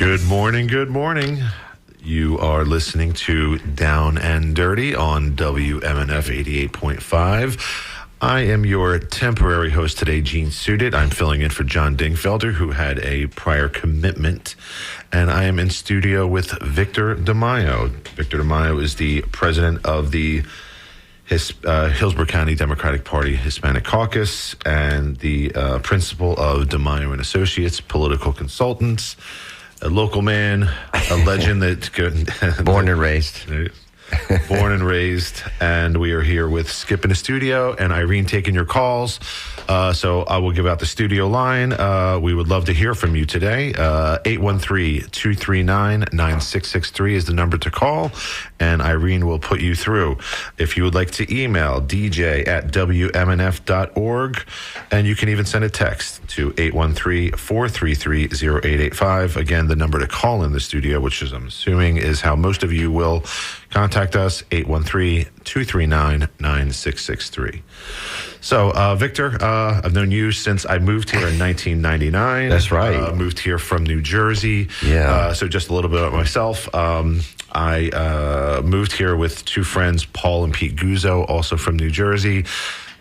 Good morning, good morning. You are listening to Down and Dirty on WMNF 88.5. I am your temporary host today, Gene Suited. I'm filling in for John Dingfelder, who had a prior commitment. And I am in studio with Victor DeMaio. Victor DeMaio is the president of the Hillsborough County Democratic Party Hispanic Caucus and the principal of DeMaio and Associates, political consultants, a local man, a legend that... Born and raised. Born and raised, and we are here with Skip in the studio and Irene taking your calls. So I will give out the studio line. We would love to hear from you today. 813-239-9663 is the number to call, and Irene will put you through. If you would like to email dj@wmnf.org, and you can even send a text to 813-433-0885. Again, the number to call in the studio, which is, I'm assuming, is how most of you will contact us, 813-239-9663. So, Victor, I've known you since I moved here in 1999. That's right. Moved here from New Jersey. Yeah. So just a little bit about myself. I moved here with two friends, Paul and Pete Guzzo, also from New Jersey.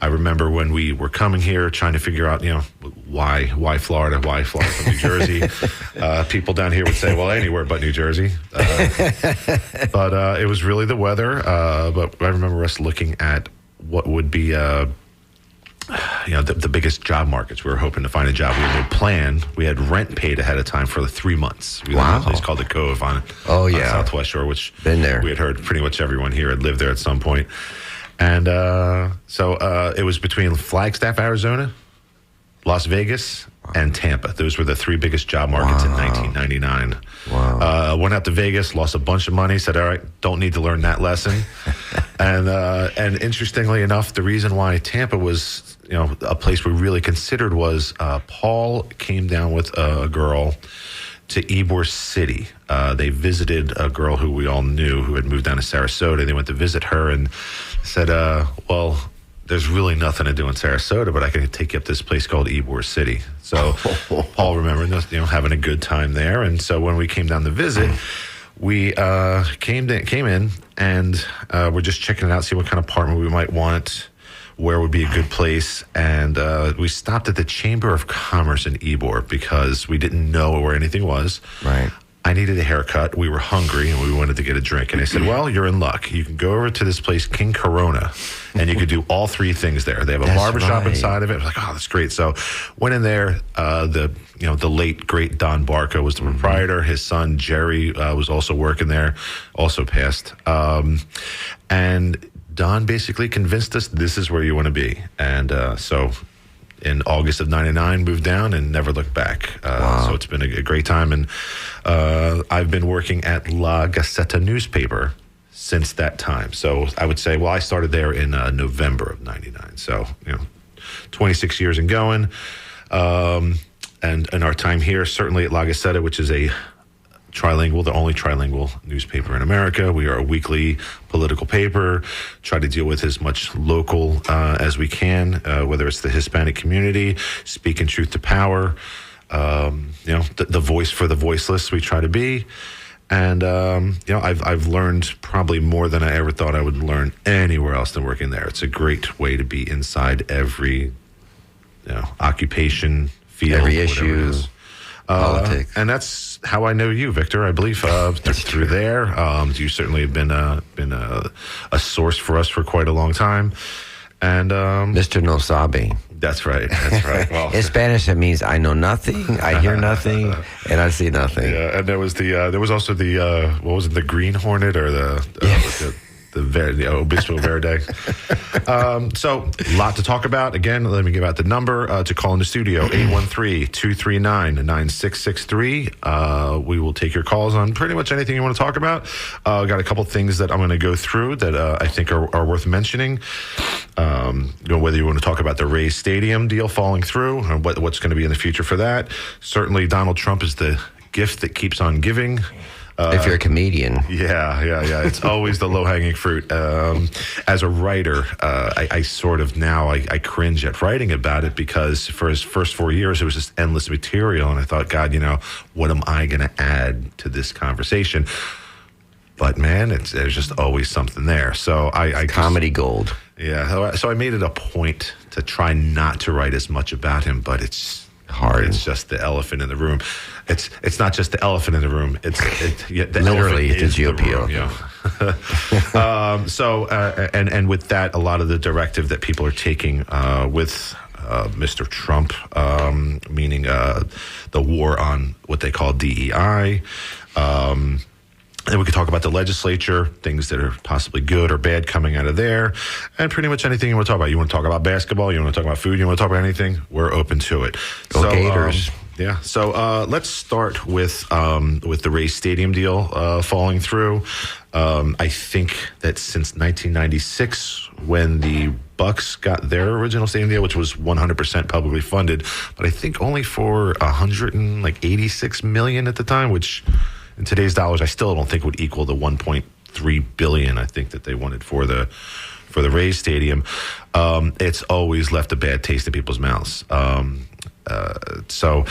I remember when we were coming here trying to figure out, why Florida, why Florida from New Jersey. People down here would say, well, anywhere but New Jersey. But it was really the weather. But I remember us looking at what would be, the biggest job markets. We were hoping to find a job. We had no plan. We had rent paid ahead of time for 3 months. We lived in a place called the Cove on Southwest Shore, which been there. We had heard pretty much everyone here had lived there at some point. And so it was between Flagstaff, Arizona, Las Vegas, and Tampa. Those were the three biggest job markets in 1999. Wow. Went out to Vegas, lost a bunch of money, said, all right, don't need to learn that lesson. And interestingly enough, the reason why Tampa was, a place we really considered was Paul came down with a girl to Ybor City. They visited a girl who we all knew who had moved down to Sarasota. They went to visit her and said, well, there's really nothing to do in Sarasota, but I can take you up this place called Ybor City. So Paul remembered, having a good time there. And so when we came down to visit, we came in and we're just checking it out, see what kind of apartment we might want, where would be a good place. And we stopped at the Chamber of Commerce in Ybor because we didn't know where anything was. Right. I needed a haircut. We were hungry and we wanted to get a drink. And I said, well, you're in luck. You can go over to this place, King Corona, and you could do all three things there. They have a barbershop inside of it. I was like, oh, that's great. So went in there. The late, great Don Barco was the proprietor. His son, Jerry, was also working there, also passed. And Don basically convinced us this is where you want to be. And so in August of 99, moved down and never looked back. So it's been a great time. And I've been working at La Gaceta newspaper since that time. So I would say, I started there in November of 99. So, 26 years and going. And our time here, certainly at La Gaceta, which is a trilingual, the only trilingual newspaper in America. We are a weekly political paper, try to deal with as much local as we can, whether it's the Hispanic community, speaking truth to power, the voice for the voiceless we try to be. And, I've learned probably more than I ever thought I would learn anywhere else than working there. It's a great way to be inside every, occupation, field, every issue. Politics. And that's how I know you, Victor. I believe through there. You certainly have been a source for us for quite a long time. And Mr. No Sabe. That's right. That's right. Well, in Spanish, it means I know nothing, I hear nothing, and I see nothing. Yeah, and there was also the what was it, the Green Hornet or the Obispo Verde. So a lot to talk about. Again, let me give out the number to call in the studio, 813-239-9663. We will take your calls on pretty much anything you want to talk about. Got a couple things that I'm going to go through that I think are worth mentioning. Whether you want to talk about the Rays Stadium deal falling through or what's going to be in the future for that. Certainly Donald Trump is the gift that keeps on giving. if you're a comedian. Yeah. It's always the low-hanging fruit. As a writer, I sort of now I cringe at writing about it because for his first 4 years, it was just endless material. And I thought, God, what am I going to add to this conversation? But, man, there's just always something there. So I comedy gold. Yeah. So I made it a point to try not to write as much about him, but it's hard. It's just the elephant in the room. It's not just the elephant in the room. It's the literally elephant is the the room. And with that, a lot of the directive that people are taking with Mr. Trump, meaning the war on what they call DEI. And we could talk about the legislature, things that are possibly good or bad coming out of there, and pretty much anything you want to talk about. You want to talk about basketball, you want to talk about food, you want to talk about anything, we're open to it. Go Gators. So let's start with the Rays Stadium deal falling through. I think that since 1996, when the Bucks got their original stadium deal, which was 100% publicly funded, but I think only for $186 million at the time, which in today's dollars, I still don't think would equal the $1.3 billion I think that they wanted for the Rays Stadium. It's always left a bad taste in people's mouths. So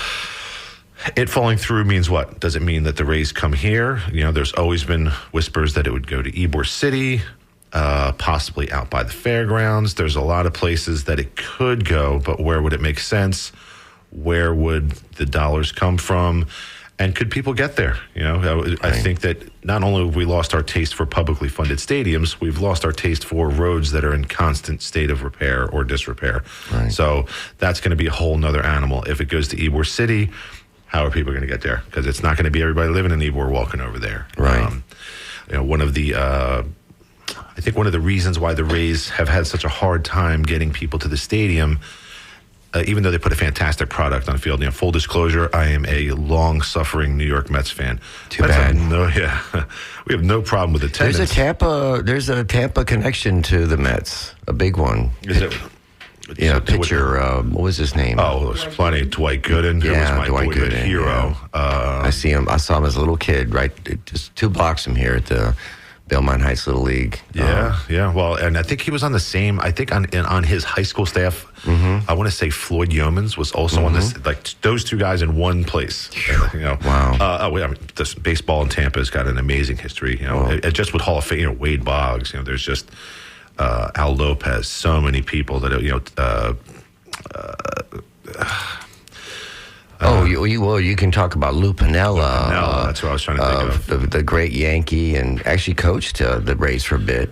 it falling through means what? Does it mean that the Rays come here? There's always been whispers that it would go to Ybor City, possibly out by the fairgrounds. There's a lot of places that it could go, but where would it make sense? Where would the dollars come from? And could people get there? I think that not only have we lost our taste for publicly funded stadiums, we've lost our taste for roads that are in constant state of repair or disrepair. Right. So that's going to be a whole nother animal. If it goes to Ybor City, how are people going to get there? Because it's not going to be everybody living in Ybor walking over there. Right. One of the reasons why the Rays have had such a hard time getting people to the stadium, even though they put a fantastic product on the field. Full disclosure, I am a long-suffering New York Mets fan. Too bad. We have no problem with attendance. There's a Tampa connection to the Mets, a big one. Is it? Pitcher. What was his name? Oh, there was plenty. Dwight Gooden, who was my boyhood hero. Yeah. I saw him as a little kid, right, just 2 blocks from here at the Belmont Heights Little League. Yeah. Well, and I think he was on the same. I think on his high school staff. I want to say Floyd Yeomans was also on this. Like those 2 guys in one place. Wow. This baseball in Tampa has got an amazing history. Just with Hall of Fame. Wade Boggs. There's just Al Lopez. So many people that you can talk about Lou Piniella. That's what I was trying to think of. The great Yankee, and actually coached the Rays for a bit.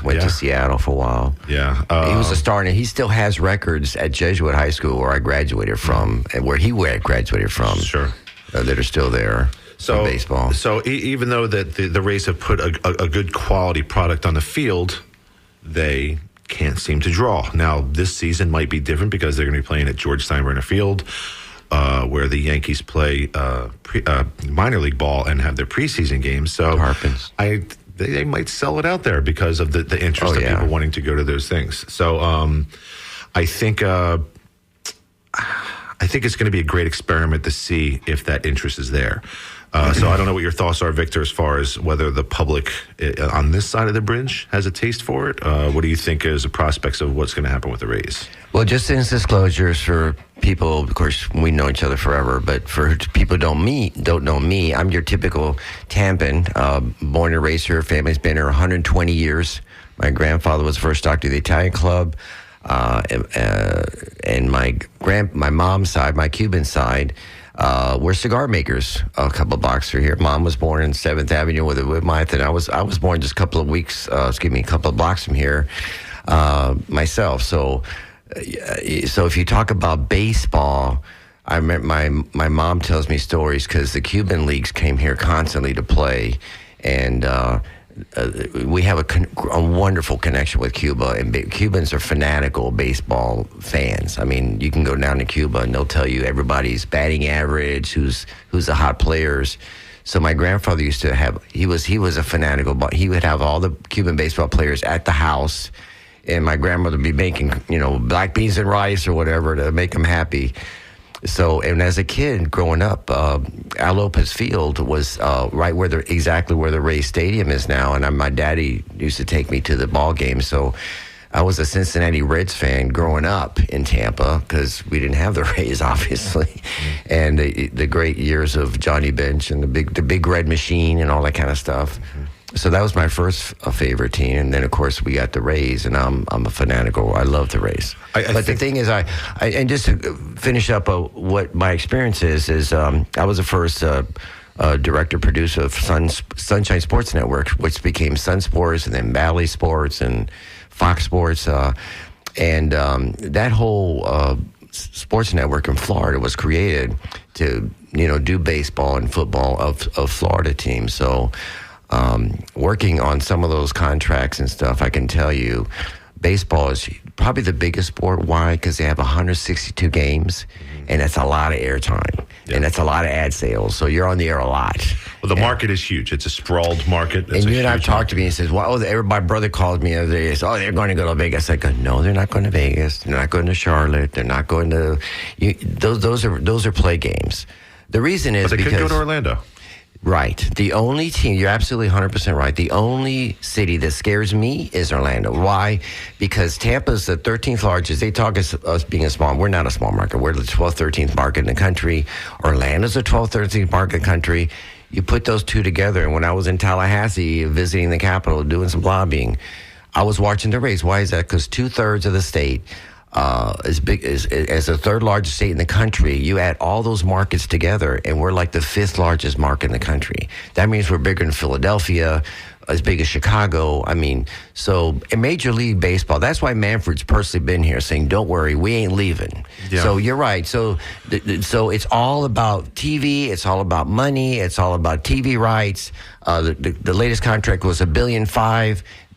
Went to Seattle for a while. Yeah. He was a star, and he still has records at Jesuit High School, where I graduated from, and where he graduated from. Sure. That are still there. in baseball. So even though that the Rays have put a good quality product on the field, they can't seem to draw. Now, this season might be different because they're going to be playing at George Steinbrenner Field, where the Yankees play minor league ball and have their preseason games. So Harpins. They might sell it out there because of the interest of people wanting to go to those things. So I think it's going to be a great experiment to see if that interest is there. So I don't know what your thoughts are, Victor, as far as whether the public on this side of the bridge has a taste for it. What do you think is the prospects of what's going to happen with the Rays? Well, just in disclosures for people, of course, we know each other forever, but for people who don't know me, I'm your typical Tampan, born and raised here. Family's been here 120 years. My grandfather was the first doctor of the Italian Club. And my mom's side, my Cuban side, we're cigar makers a couple of blocks from here. Mom was born in 7th Avenue with Mike, and I was born just a couple of blocks from here myself. So if you talk about baseball, I remember my mom tells me stories because the Cuban leagues came here constantly to play, and we have a wonderful connection with Cuba, and Cubans are fanatical baseball fans. I mean, you can go down to Cuba and they'll tell you everybody's batting average, who's the hot players. So my grandfather used to have, he was a fanatical, but he would have all the Cuban baseball players at the house, and my grandmother would be making, black beans and rice or whatever to make them happy. So, and as a kid growing up, Al Lopez Field was right exactly where the Rays Stadium is now, and my daddy used to take me to the ball game. So, I was a Cincinnati Reds fan growing up in Tampa because we didn't have the Rays, obviously, and the great years of Johnny Bench and the big red machine and all that kind of stuff. So that was my first favorite team, and then of course we got the Rays, and I'm a fanatical. I love the Rays. But the thing is, and just to finish up what my experience is I was the first director producer of Sunshine Sports Network, which became Sun Sports, and then Bally Sports and Fox Sports, and that whole sports network in Florida was created to do baseball and football of Florida teams. So. Working on some of those contracts and stuff, I can tell you, baseball is probably the biggest sport. Why? Because they have 162 games, and that's a lot of airtime, and that's a lot of ad sales. So you're on the air a lot. Well, the market is huge. It's a sprawled market. And you and I've talked to me and says, "Well, my brother called me the other day. Says, they're going to go to Vegas." I go, "No, they're not going to Vegas. They're not going to Charlotte. They're not going to. Those are play games. The reason is but they because could go to Orlando." Right. The only team, you're absolutely 100% right. The only city that scares me is Orlando. Why? Because Tampa's the 13th largest. They talk us being a small, we're not a small market. We're the 12th, 13th market in the country. Orlando's the 12th, 13th market in the country. You put those two together. And when I was in Tallahassee visiting the Capitol, doing some lobbying, I was watching the race. Why is that? Because 2/3 of the state, as big as the third largest state in the country, you add all those markets together, and we're like the 5th largest market in the country. That means we're bigger than Philadelphia, as big as Chicago. I mean, so in Major League Baseball, that's why Manfred's personally been here saying, "Don't worry, we ain't leaving." Yeah. So you're right. So it's all about TV. It's all about money. It's all about TV rights. The latest contract was $1.5 billion.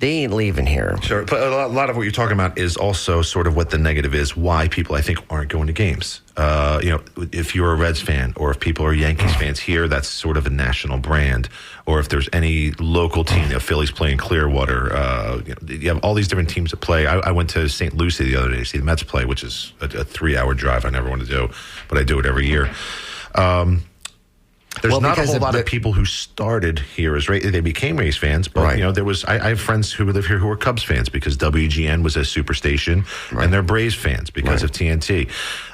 They ain't leaving here. Sure, but a lot of what you're talking about is also sort of what the negative is, why people, I think, aren't going to games. If you're a Reds fan or if people are Yankees fans here, that's sort of a national brand. Or if there's any local team, Philly's playing Clearwater, you have all these different teams that play. I went to St. Lucie the other day to see the Mets play, which is a 3-hour drive I never want to do, but I do it every year. There's not a whole lot of people who started here as Rays. They became Rays fans, but right. I have friends who live here who are Cubs fans because WGN was a superstation, right. And they're Braves fans because of TNT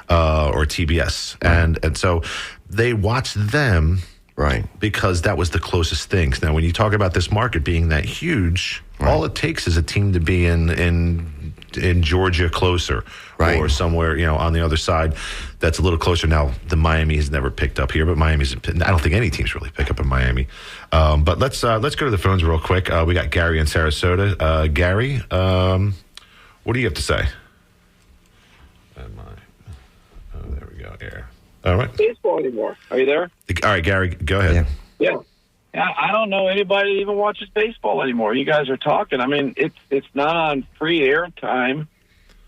or TBS, right. and so they watched them, right? Because that was the closest things. Now, when you talk about this market being that huge, right. All it takes is a team to be in Georgia closer, right. Or somewhere on the other side that's a little closer. Now the Miami has never picked up here, but I don't think any teams really pick up in Miami. But let's go to the phones real quick. We got Gary in Sarasota. Gary, what do you have to say? There we go. Air. All right. Baseball anymore? Are you there? All right, Gary, go ahead. Yeah. I don't know anybody that even watches baseball anymore. You guys are talking. I mean, it's not on free air time.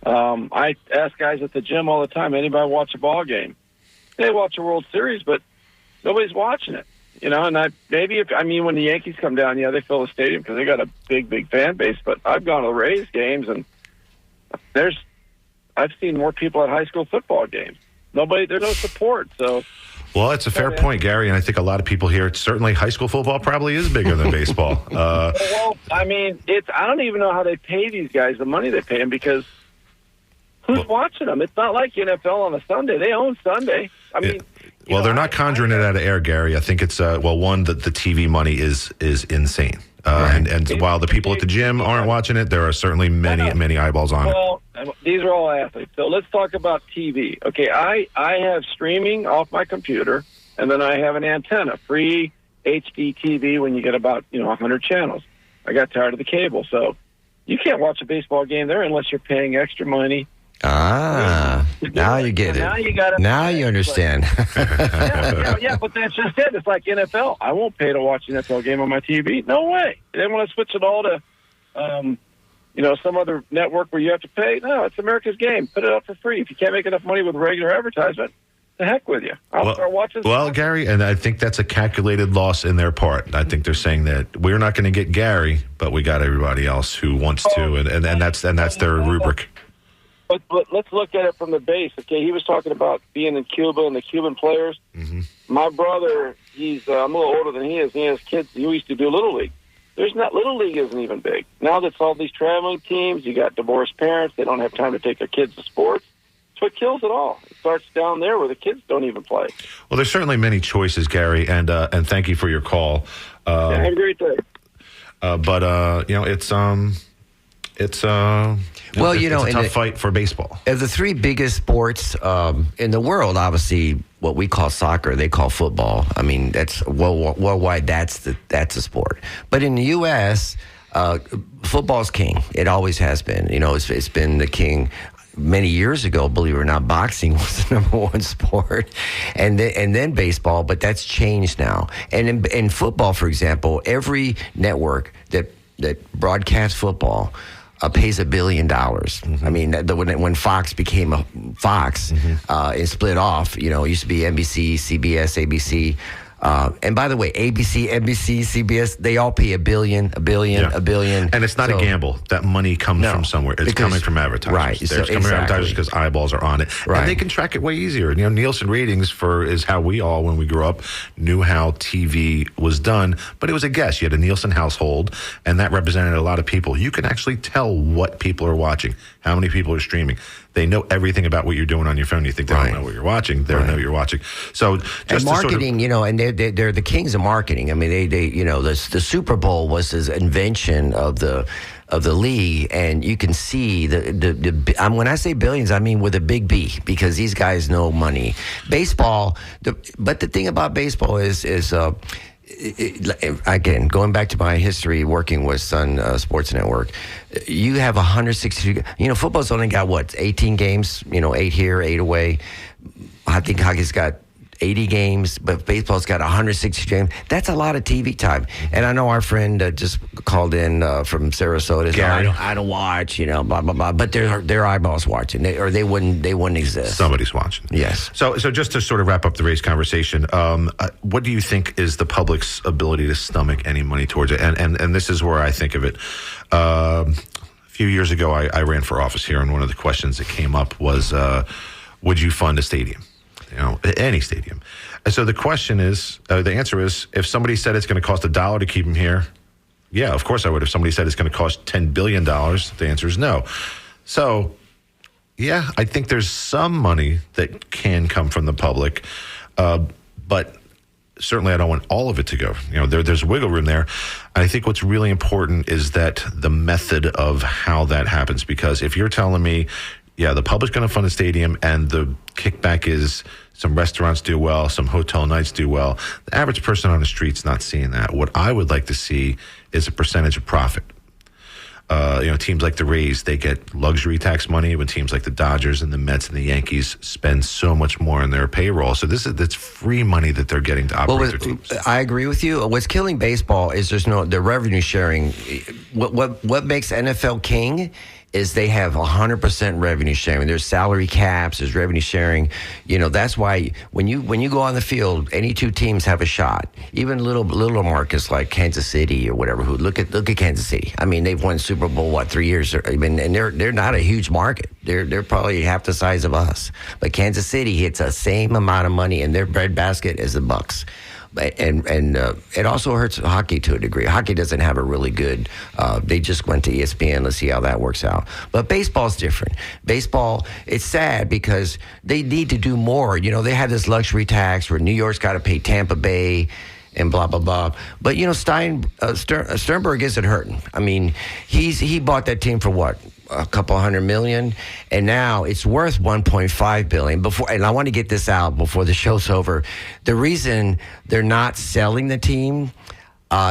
I ask guys at the gym all the time, anybody watch a ball game? They watch a World Series, but nobody's watching it. And when the Yankees come down, they fill the stadium because they got a big fan base. But I've gone to the Rays games, and I've seen more people at high school football games. There's no support, so... Well, it's a fair point, Gary, and I think a lot of people here, certainly high school football probably is bigger than baseball. I don't even know how they pay these guys the money they pay them because who's watching them? It's not like NFL on a Sunday. They own Sunday. They're not conjuring it out of air, Gary. I think it's, one, that the TV money is insane. Right. And while the people at the gym aren't watching it, there are certainly many eyeballs on it. Well, these are all athletes. So let's talk about TV. Okay, I have streaming off my computer, and then I have an antenna, free HD TV when you get about 100 channels. I got tired of the cable, so you can't watch a baseball game there unless you're paying extra money. Now you get it. Now you understand. But that's just it. It's like NFL. I won't pay to watch an NFL game on my TV. No way. They want to switch it all to, some other network where you have to pay. No, it's America's game. Put it up for free. If you can't make enough money with regular advertisement, the heck with you. I'll start watching. Well, Gary, and I think that's a calculated loss in their part. I think they're saying that we're not going to get Gary, but we got everybody else who wants to, and that's their rubric. But let's look at it from the base. Okay, he was talking about being in Cuba and the Cuban players. Mm-hmm. My brother, I'm a little older than he is. He has kids. He used to do Little League. Little League isn't even big. Now that's all these traveling teams. You got divorced parents. They don't have time to take their kids to sports. It's what kills it all. It starts down there where the kids don't even play. Well, there's certainly many choices, Gary, and thank you for your call. Yeah, have a great day. But it's a tough fight for baseball. Of the three biggest sports in the world, obviously, what we call soccer, they call football. I mean, that's worldwide. That's a sport. But in the U.S., football's king. It always has been. You know, it's been the king. Many years ago, believe it or not, boxing was the number one sport, and then baseball. But that's changed now. And in football, for example, every network that broadcasts football pays $1 billion. Mm-hmm. I mean, when Fox became a Fox, it split off. You know, it used to be NBC, CBS, ABC. And by the way, ABC, NBC, CBS, they all pay $1 billion. And it's not a gamble. That money comes from somewhere. It's coming from advertisers. Right. It's coming from advertisers because eyeballs are on it. Right. And they can track it way easier. You know, Nielsen ratings is how we all, when we grew up, knew how TV was done. But it was a guess. You had a Nielsen household, and that represented a lot of people. You can actually tell what people are watching, how many people are streaming. They know everything about what you're doing on your phone. You think they don't know what you're watching. They know what you're watching. So just and marketing, you know, and they're the kings of marketing. I mean, they you know, the Super Bowl was this invention of the league, and you can see when I say billions, I mean with a big B, because these guys know money. Baseball, but the thing about baseball is again, going back to my history working with Sun Sports Network, you have 160. You know, football's only got 18 games. You know, 8 here, 8 away. I think hockey's got 80 games, but baseball's got 160 games. That's a lot of TV time. And I know our friend just called in from Sarasota. Gary. I don't watch, you know, blah blah blah. But their eyeballs watching, they wouldn't exist. Somebody's watching. Yes. So just to sort of wrap up the race conversation, what do you think is the public's ability to stomach any money towards it? And this is where I think of it. A few years ago, I ran for office here, and one of the questions that came up was, would you fund a stadium? You know, any stadium. And so the question is, the answer is, if somebody said it's going to cost $1 to keep him here, yeah, of course I would. If somebody said it's going to cost $10 billion, the answer is no. So, yeah, I think there's some money that can come from the public, but certainly I don't want all of it to go. You know, there's wiggle room there. And I think what's really important is that the method of how that happens, because if you're telling me, yeah, the public's going to fund a stadium, and the kickback is some restaurants do well, some hotel nights do well. The average person on the street's not seeing that. What I would like to see is a percentage of profit. You know, teams like the Rays, they get luxury tax money when teams like the Dodgers and the Mets and the Yankees spend so much more on their payroll. So that's free money that they're getting to operate their teams. I agree with you. What's killing baseball is the revenue sharing. What makes NFL king is they have 100% revenue sharing. There's salary caps, there's revenue sharing. You know, that's why when you go on the field, any two teams have a shot. Even little markets like Kansas City or whatever. Who look at Kansas City. I mean, they've won Super Bowl 3 years. I mean, and they're not a huge market. They're probably half the size of us. But Kansas City hits the same amount of money in their breadbasket as the Bucks. And it also hurts hockey to a degree. Hockey doesn't have a really good. They just went to ESPN. Let's see how that works out. But baseball's different. Baseball, it's sad because they need to do more. You know, they have this luxury tax where New York's got to pay Tampa Bay and blah blah blah. But you know, Sternberg isn't hurting. I mean, he bought that team for what? A couple $100 million, and now it's worth $1.5 billion. And I want to get this out before the show's over. The reason they're not selling the team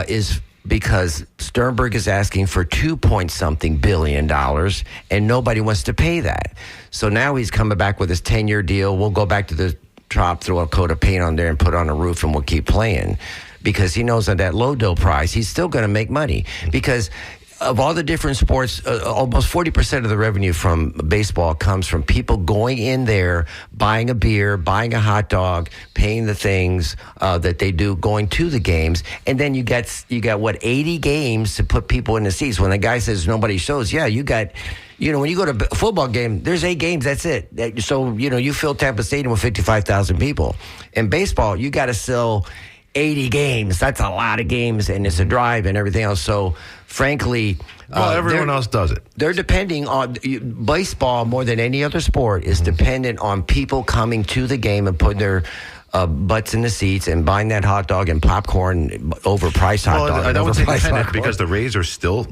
is because Sternberg is asking for $2-point-something billion, and nobody wants to pay that. So now he's coming back with his 10-year deal. We'll go back to the top, throw a coat of paint on there, and put on a roof, and we'll keep playing, because he knows at that low dough price, he's still going to make money because. Of all the different sports, almost 40% of the revenue from baseball comes from people going in there, buying a beer, buying a hot dog, paying the things that they do, going to the games, and then you got 80 games to put people in the seats. When the guy says nobody shows, yeah, you got when you go to a football game, there's 8 games. That's it. So, you fill Tampa Stadium with 55,000 people. In baseball, you got to sell 80 games. That's a lot of games, and it's a drive and everything else. So, frankly, everyone else does it. They're depending on baseball more than any other sport is dependent on people coming to the game and putting their butts in the seats and buying that hot dog and popcorn overpriced hot dog. I would say dependent because the Rays are still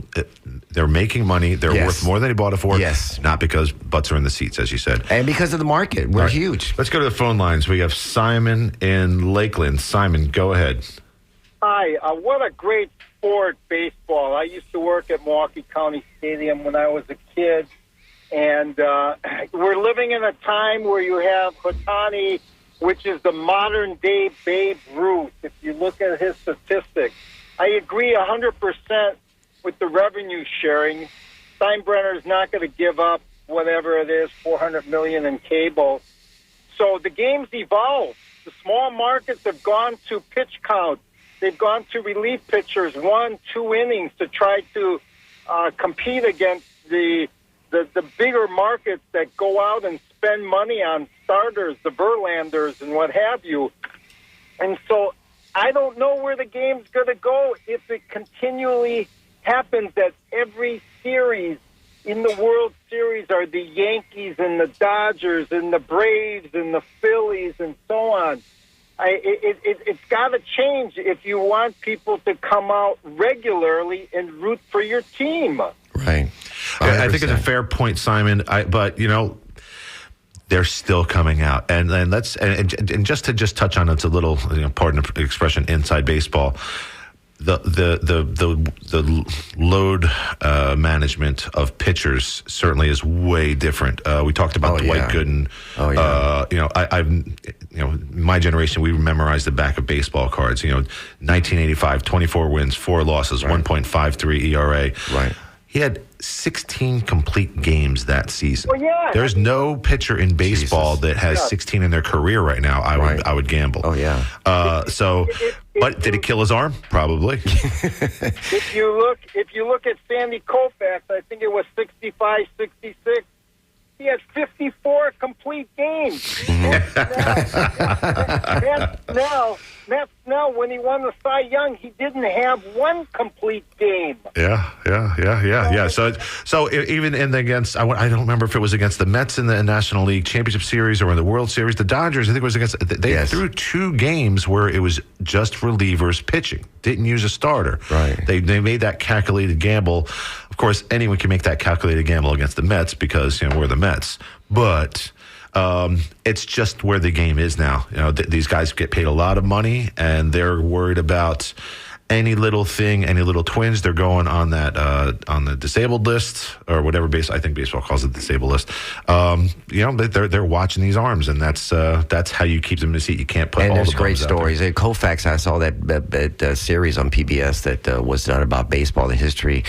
they're making money. They're worth more than they bought it for. Yes. Not because butts are in the seats, as you said. And because of the market. We're huge. Let's go to the phone lines. We have Simon in Lakeland. Simon, go ahead. Hi. What a great sport, baseball. I used to work at Milwaukee County Stadium when I was a kid. And we're living in a time where you have Ohtani, which is the modern-day Babe Ruth, if you look at his statistics. I agree 100% with the revenue sharing. Steinbrenner is not going to give up whatever it is, $400 million in cable. So the game's evolved. The small markets have gone to pitch count. They've gone to relief pitchers, 1-2 innings to try to compete against the bigger markets that go out and spend money on starters, the Verlanders and what have you. And so I don't know where the game's going to go if it continually happens that every series in the World Series are the Yankees and the Dodgers and the Braves and the Phillies and so on. It's got to change if you want people to come out regularly and root for your team. Right. I think it's a fair point, Simon. But they're still coming out, and let's and just to touch on it's a little, pardon the expression, inside baseball. The load management of pitchers certainly is way different. We talked about Dwight Gooden. My generation, we memorized the back of baseball cards. 1985, 24 wins, 4 losses, 1.53 ERA. Right. He had 16 complete games that season. Well, yeah. There's no pitcher in baseball that has 16 in their career right now. I would gamble. Oh yeah. But did it kill his arm? Probably. If you look at Sandy Koufax, I think it was 65, 66. He had 54 complete games. Now, when he won the Cy Young, he didn't have 1 complete game. Yeah. So even against, I don't remember if it was against the Mets in the National League Championship Series or in the World Series. The Dodgers, I think it was against. They threw 2 games where it was just relievers pitching. Didn't use a starter. Right. They made that calculated gamble. Of course, anyone can make that calculated gamble against the Mets because we're the Mets. But it's just where the game is now. These guys get paid a lot of money, and they're worried about any little thing, any little twinge. They're going on that on the disabled list or whatever. I think baseball calls it the disabled list. They're watching these arms, and that's how you keep them in the seat. You can't put. And there's great stories. Koufax, I saw that series on PBS that was done about baseball, the history,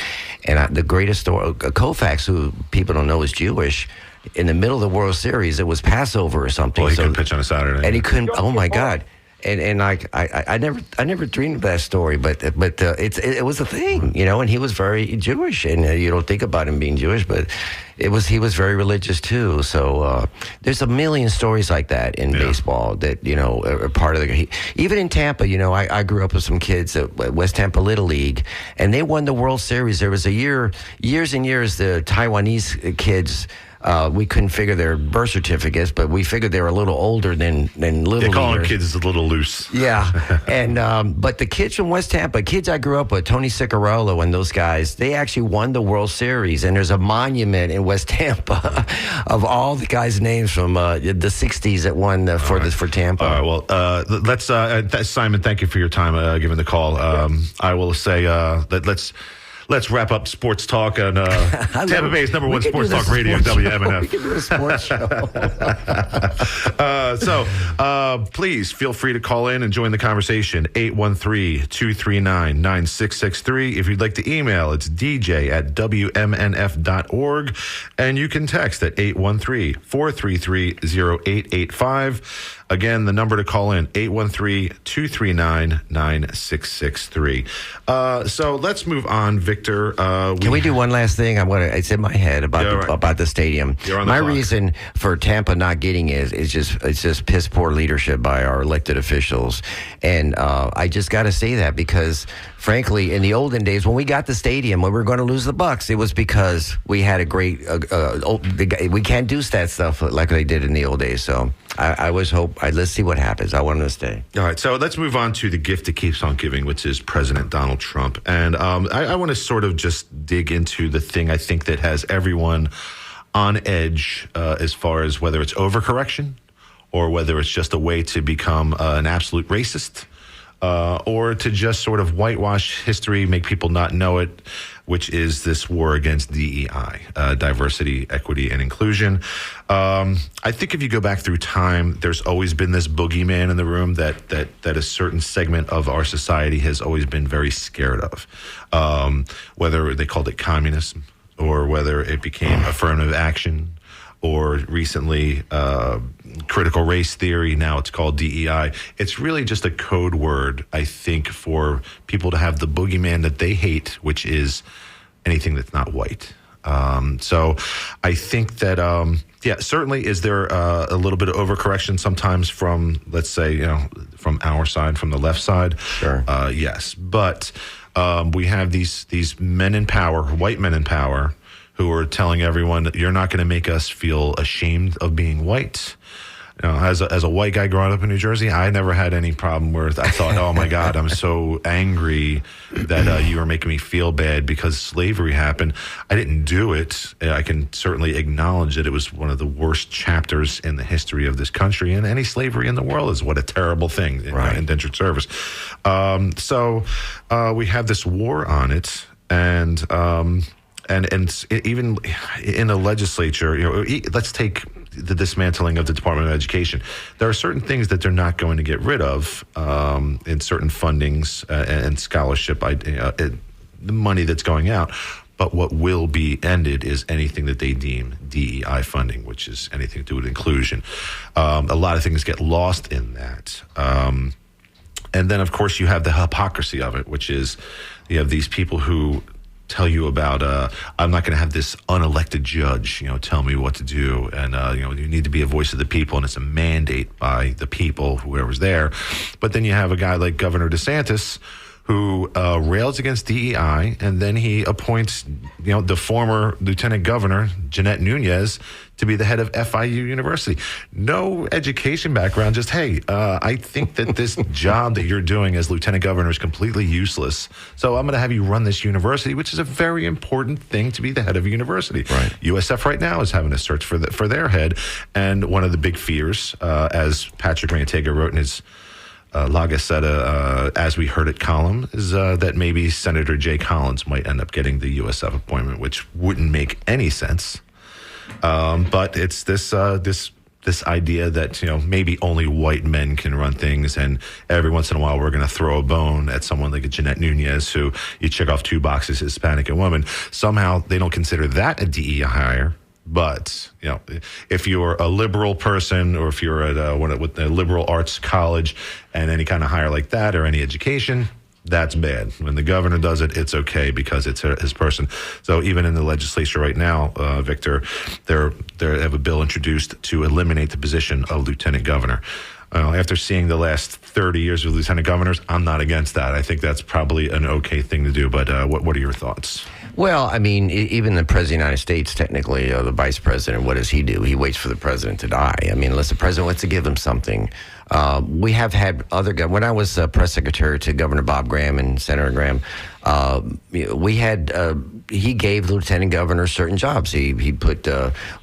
and the greatest story. Koufax, who people don't know is Jewish. In the middle of the World Series, it was Passover or something. Well, he couldn't pitch on a Saturday, and he couldn't. Oh my God! And I never dreamed of that story, but it was a thing, And he was very Jewish, and you don't think about him being Jewish, but he was very religious too. So there's a million stories like that in baseball that are part of the. Even in Tampa, I grew up with some kids at West Tampa Little League, and they won the World Series. There was years and years, the Taiwanese kids. We couldn't figure their birth certificates, but we figured they were a little older than little. They call them kids a little loose. Yeah, and but the kids from West Tampa, kids I grew up with, Tony Ciccarello and those guys, they actually won the World Series, and there's a monument in West Tampa of all the guys' names from the '60s that won for Tampa. All right, well, let's Simon, thank you for your time giving the call. I will say that Let's wrap up sports talk on Tampa Bay's number 1 sports talk radio, WMNF. We can do a sports show. So please feel free to call in and join the conversation, 813-239-9663. If you'd like to email, it's dj@wmnf.org. And you can text at 813-433-0885. Again, the number to call in, 813-239-9663. So let's move on, Victor. Can we do one last thing? It's in my head about the stadium. You're on the my clock. reason for Tampa not getting it is just piss poor leadership by our elected officials, and I just got to say that because, frankly, in the olden days when we got the stadium, when we were going to lose the Bucks, it was because we had a great. We can't do that stuff like they did in the old days. So I always hope. Let's see what happens. I want them to stay. All right, so let's move on to the gift that keeps on giving, which is President Donald Trump. And I want to sort of just dig into the thing I think that has everyone on edge as far as whether it's overcorrection or whether it's just a way to become an absolute racist or to just sort of whitewash history, make people not know it, which is this war against DEI, diversity, equity, and inclusion. I think if you go back through time, there's always been this boogeyman in the room that a certain segment of our society has always been very scared of, whether they called it communism or whether it became affirmative action or recently critical race theory. Now it's called DEI. It's really just a code word, I think, for people to have the boogeyman that they hate, which is anything that's not white. So I think that, certainly is there a little bit of overcorrection sometimes from, let's say, from our side, from the left side? Sure. Yes. But we have these men in power, white men in power, who are telling everyone that you're not going to make us feel ashamed of being white. As a white guy growing up in New Jersey, I never had any problem where I thought, oh my God, I'm so angry that you were making me feel bad because slavery happened. I didn't do it. I can certainly acknowledge that it was one of the worst chapters in the history of this country, and any slavery in the world is what a terrible thing, Right. Indentured service. So we have this war on it, and even in the legislature, let's take the dismantling of the Department of Education. There are certain things that they're not going to get rid of in certain fundings and scholarship, the money that's going out. But what will be ended is anything that they deem DEI funding, which is anything to do with inclusion. A lot of things get lost in that. And then, of course, you have the hypocrisy of it, which is you have these people who tell you about I'm not going to have this unelected judge tell me what to do, and you need to be a voice of the people, and it's a mandate by the people, whoever's there. But then you have a guy like Governor DeSantis who rails against DEI, and then he appoints the former Lieutenant Governor Jeanette Nunez to be the head of FIU University. No education background, just, hey, I think that this job that you're doing as Lieutenant Governor is completely useless, so I'm going to have you run this university, which is a very important thing to be the head of a university. Right. USF right now is having a search for their head, and one of the big fears, as Patrick Rantega wrote in his La Gazzetta, as we heard it column, is that maybe Senator Jay Collins might end up getting the USF appointment, which wouldn't make any sense. But it's this idea that maybe only white men can run things, and every once in a while we're going to throw a bone at someone like a Jeanette Nunez, who you check off 2 boxes, Hispanic and woman. Somehow they don't consider that a DEI hire. But if you're a liberal person, or if you're at with a liberal arts college and any kind of hire like that, or any education, that's bad. When the governor does it, it's okay because it's his person. So even in the legislature right now, Victor, they have a bill introduced to eliminate the position of lieutenant governor. After seeing the last 30 years of lieutenant governors, I'm not against that. I think that's probably an okay thing to do. But what are your thoughts? Well, I mean, even the president of the United States, technically, the vice president, what does he do? He waits for the president to die. I mean, unless the president wants to give him something. We have had when I was press secretary to Governor Bob Graham and Senator Graham, we had, he gave the lieutenant governor certain jobs. He put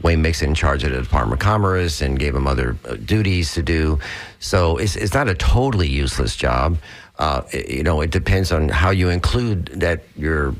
Wayne Mixon in charge of the Department of Commerce and gave him other duties to do. So it's not a totally useless job. It depends on how you include that your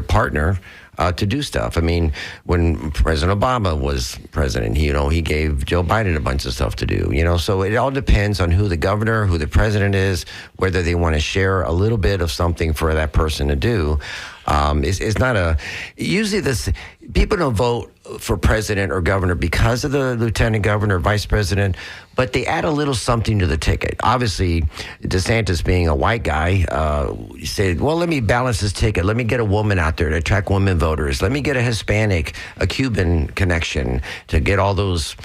partner to do stuff. I mean, when President Obama was president, he gave Joe Biden a bunch of stuff to do. So it all depends on who the governor, who the president is, whether they want to share a little bit of something for that person to do. It's not usually this. People don't vote for president or governor because of the lieutenant governor, vice president, but they add a little something to the ticket. Obviously, DeSantis being a white guy, said, well, let me balance this ticket. Let me get a woman out there to attract women voters. Let me get a Hispanic, a Cuban connection to get all those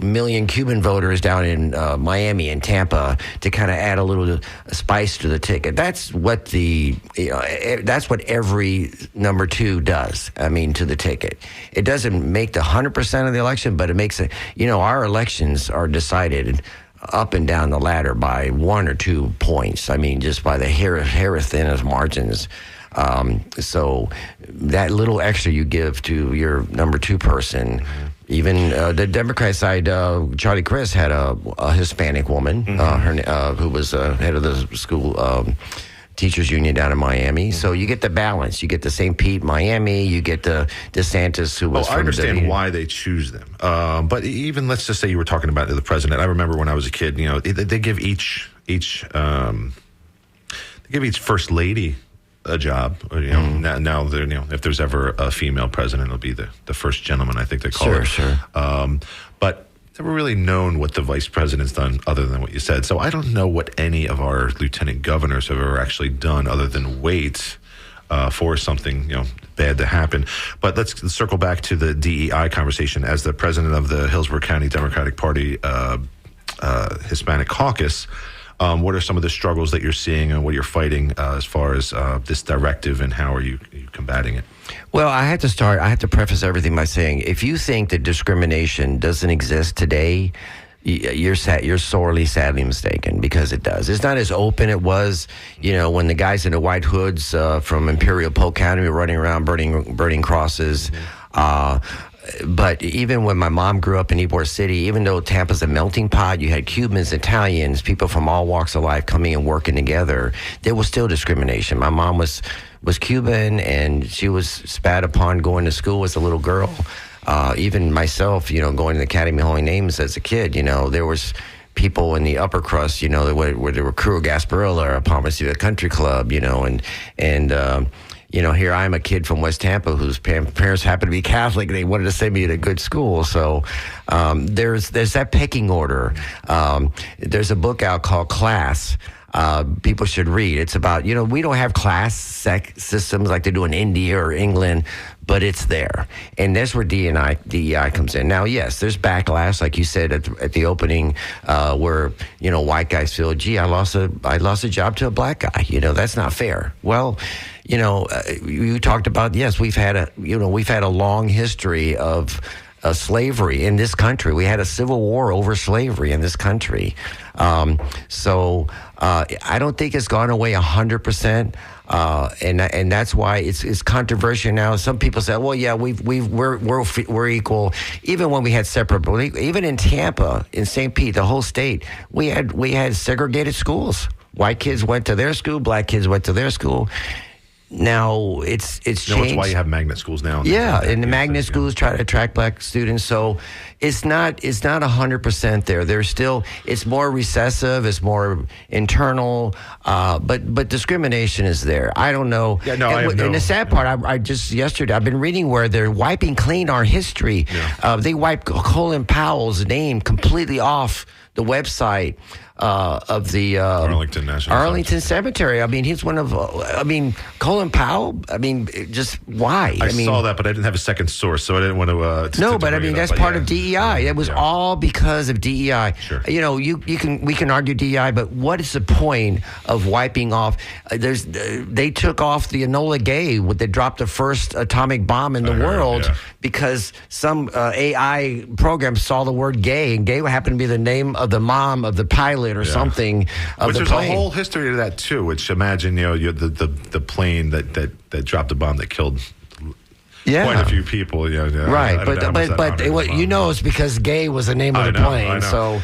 million Cuban voters down in Miami and Tampa to kind of add a little spice to the ticket. That's what that's what every number two does. I mean, to the ticket. It doesn't make the 100% of the election, but it makes it. Our elections are decided up and down the ladder by 1 or 2 points. I mean, just by the hair thinnest margins. So that little extra you give to your number two person. Even the Democrat side, Charlie Crist had a Hispanic woman, who was head of the school teachers union down in Miami. So you get the balance. You get the St. Pete, Miami. You get the DeSantis, who was. I understand why they choose them. But even let's just say you were talking about the president. I remember when I was a kid. They give each first lady a job. Now they're, if there's ever a female president, it'll be the first gentleman, I think they call it. Sure. But never really known what the vice president's done other than what you said. So I don't know what any of our lieutenant governors have ever actually done other than wait for something bad to happen. But let's circle back to the DEI conversation. As the president of the Hillsborough County Democratic Party Hispanic Caucus, what are some of the struggles that you're seeing and what you're fighting as far as this directive, and how are you combating it? Well, I have to preface everything by saying, if you think that discrimination doesn't exist today, you're sorely, sadly mistaken, because it does. It's not as open it was, when the guys in the white hoods from Imperial Polk County were running around burning crosses. But even when my mom grew up in Ybor City, even though Tampa's a melting pot, you had Cubans, Italians, people from all walks of life coming and working together. There was still discrimination. My mom was Cuban, and she was spat upon going to school as a little girl. Even myself, going to the Academy of Holy Names as a kid, there was people in the upper crust, where there were Crew Gasparilla or Palmer City Country Club, here I'm a kid from West Tampa whose parents happen to be Catholic. They wanted to send me to a good school. So there's that pecking order. There's a book out called Class. People should read. It's about, we don't have class systems like they do in India or England, but it's there. And that's where DEI comes in. Now, yes, there's backlash, like you said at the opening, where, white guys feel, gee, I lost a job to a black guy. That's not fair. Well, you talked about, yes, we've had a long history of slavery in this country. We had a civil war over slavery in this country. So I don't think it's gone away 100%. And that's why it's controversial now. Some people say, well, yeah, we're equal. Even when we had separate, even in Tampa, in St. Pete, the whole state, we had segregated schools. White kids went to their school, black kids went to their school. Now it's changed. That's why you have magnet schools now. Yeah, and the magnet schools try to attract black students. So it's not 100% there. There's still, it's more recessive, it's more internal, but discrimination is there. I don't know. Yeah, no, and the sad part, I just yesterday I've been reading where they're wiping clean our history. Yeah. They wiped Colin Powell's name completely off the website of the Arlington Cemetery. I mean, he's one of. Colin Powell. Just why? I saw that, but I didn't have a second source, so I didn't want to. No, but that's part of DEI. It was all because of DEI. Sure. We can argue DEI, but what is the point of wiping off? They took off the Enola Gay. They dropped the first atomic bomb in the world because some AI program saw the word gay, and gay happened to be the name of the mom of the pilot or something of which the there's plane. A whole history to that too. Which imagine the plane that dropped the bomb that killed quite a few people. Right, but it's because gay was the name of the plane. So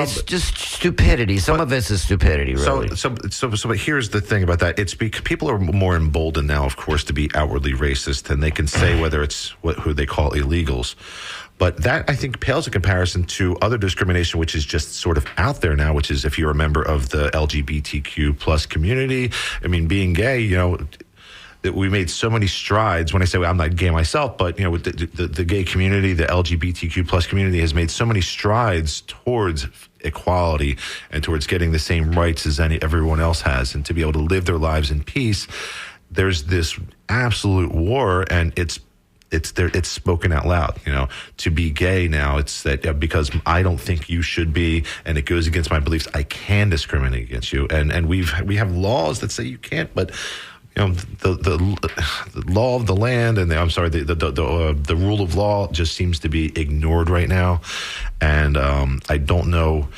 it's just stupidity. Some of it's stupidity, really. But here's the thing about that: it's people are more emboldened now, of course, to be outwardly racist, and they can say whether it's who they call illegals. But that, I think, pales in comparison to other discrimination, which is just sort of out there now, which is if you're a member of the LGBTQ plus community. Being gay, that we made so many strides. When I say, well, I'm not gay myself, but with the gay community, the LGBTQ plus community has made so many strides towards equality and towards getting the same rights as everyone else has, and to be able to live their lives in peace. There's this absolute war, and it's spoken out loud. To be gay now, it's that because I don't think you should be, and it goes against my beliefs, I can discriminate against you. And we have laws that say you can't, but the law of the land and the rule of law just seems to be ignored right now. And I don't know.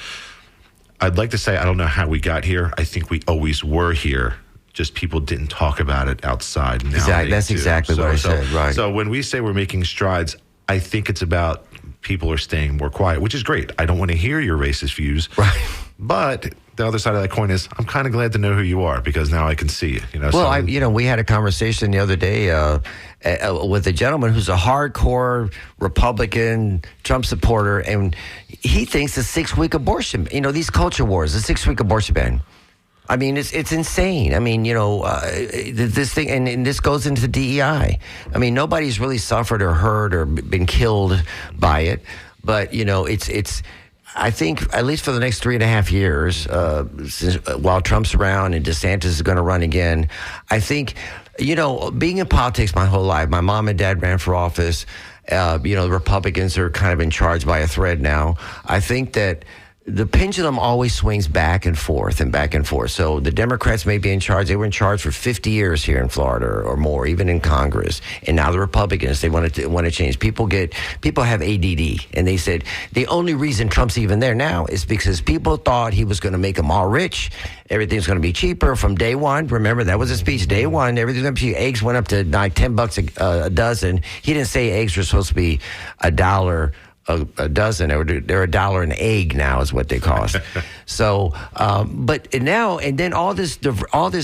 I'd like to say I don't know how we got here. I think we always were here. Just people didn't talk about it outside. Exactly. That's exactly what I said. Right. So when we say we're making strides, I think it's about people are staying more quiet, which is great. I don't want to hear your racist views. Right. But the other side of that coin is I'm kind of glad to know who you are, because now I can see you. Well, we had a conversation the other day with a gentleman who's a hardcore Republican Trump supporter, and he thinks the 6-week abortion, these culture wars, the 6-week abortion ban. I mean, it's insane. I mean, this thing, and this goes into DEI. I mean, nobody's really suffered or hurt or been killed by it, but it's. I think at least for the next 3.5 years, while Trump's around and DeSantis is going to run again, I think, being in politics my whole life, my mom and dad ran for office. The Republicans are kind of in charge by a thread now. I think that the pendulum always swings back and forth and back and forth. So the Democrats may be in charge. They were in charge for 50 years here in Florida or more, even in Congress. And now the Republicans, they want to change. People have ADD. And they said the only reason Trump's even there now is because people thought he was going to make them all rich. Everything's going to be cheaper from day one. Remember, that was his speech. Day one, everything's going to be cheap. Eggs went up to like $10 a dozen. He didn't say eggs were supposed to be $1 a dozen. They're $1 an egg now is what they cost. So, but now and then all this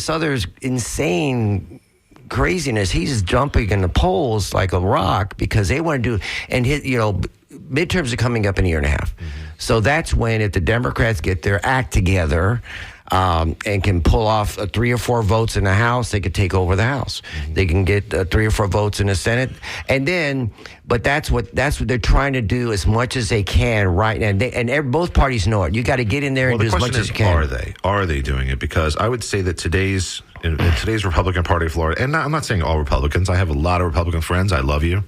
other insane craziness. He's jumping in the polls like a rock because they want to do. And midterms are coming up in a year and a half. Mm-hmm. So that's when, if the Democrats get their act together. And can pull off 3 or 4 votes in the House, they could take over the House. Mm-hmm. They can get 3 or 4 votes in the Senate, and then, but that's what they're trying to do as much as they can right now. Both parties know it. You got to get in there and do as much as you can. Are they doing it? Because I would say that today's Republican Party of Florida, and I'm not saying all Republicans. I have a lot of Republican friends. I love you.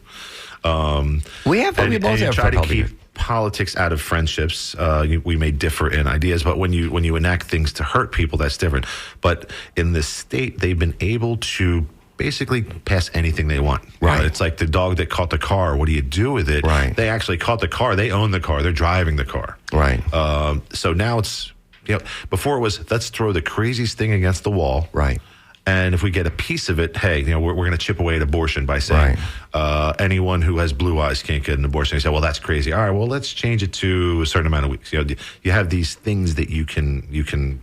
We both have try to Republican. keep politics out of friendships. We may differ in ideas, but when you enact things to hurt people, that's different. But in this state, they've been able to basically pass anything they want. Right. It's like the dog that caught the car. What do you do with it? Right. They actually caught the car. They own the car. They're driving the car. Right. So now it's, before it was, let's throw the craziest thing against the wall. Right. And if we get a piece of it, hey, we're going to chip away at abortion by saying anyone who has blue eyes can't get an abortion. You say, well, that's crazy. All right, well, let's change it to a certain amount of weeks. You have these things that you can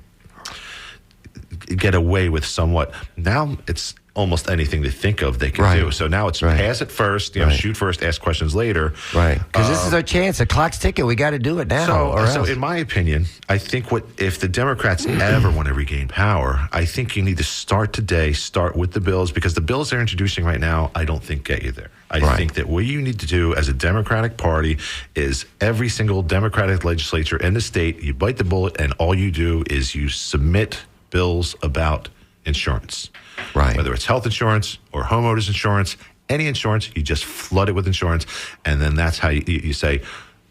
get away with somewhat. Now it's almost anything they think of they can do. So now it's pass it first, shoot first, ask questions later. Right. Because this is our chance. The clock's ticking. We got to do it now. So in my opinion, I think if the Democrats ever want to regain power, I think you need to start today, start with the bills, because the bills they're introducing right now, I don't think get you there. I think that what you need to do as a Democratic Party is every single Democratic legislature in the state, you bite the bullet and all you do is you submit bills about insurance. Right. Whether it's health insurance or homeowners insurance, any insurance, you just flood it with insurance. And then that's how you say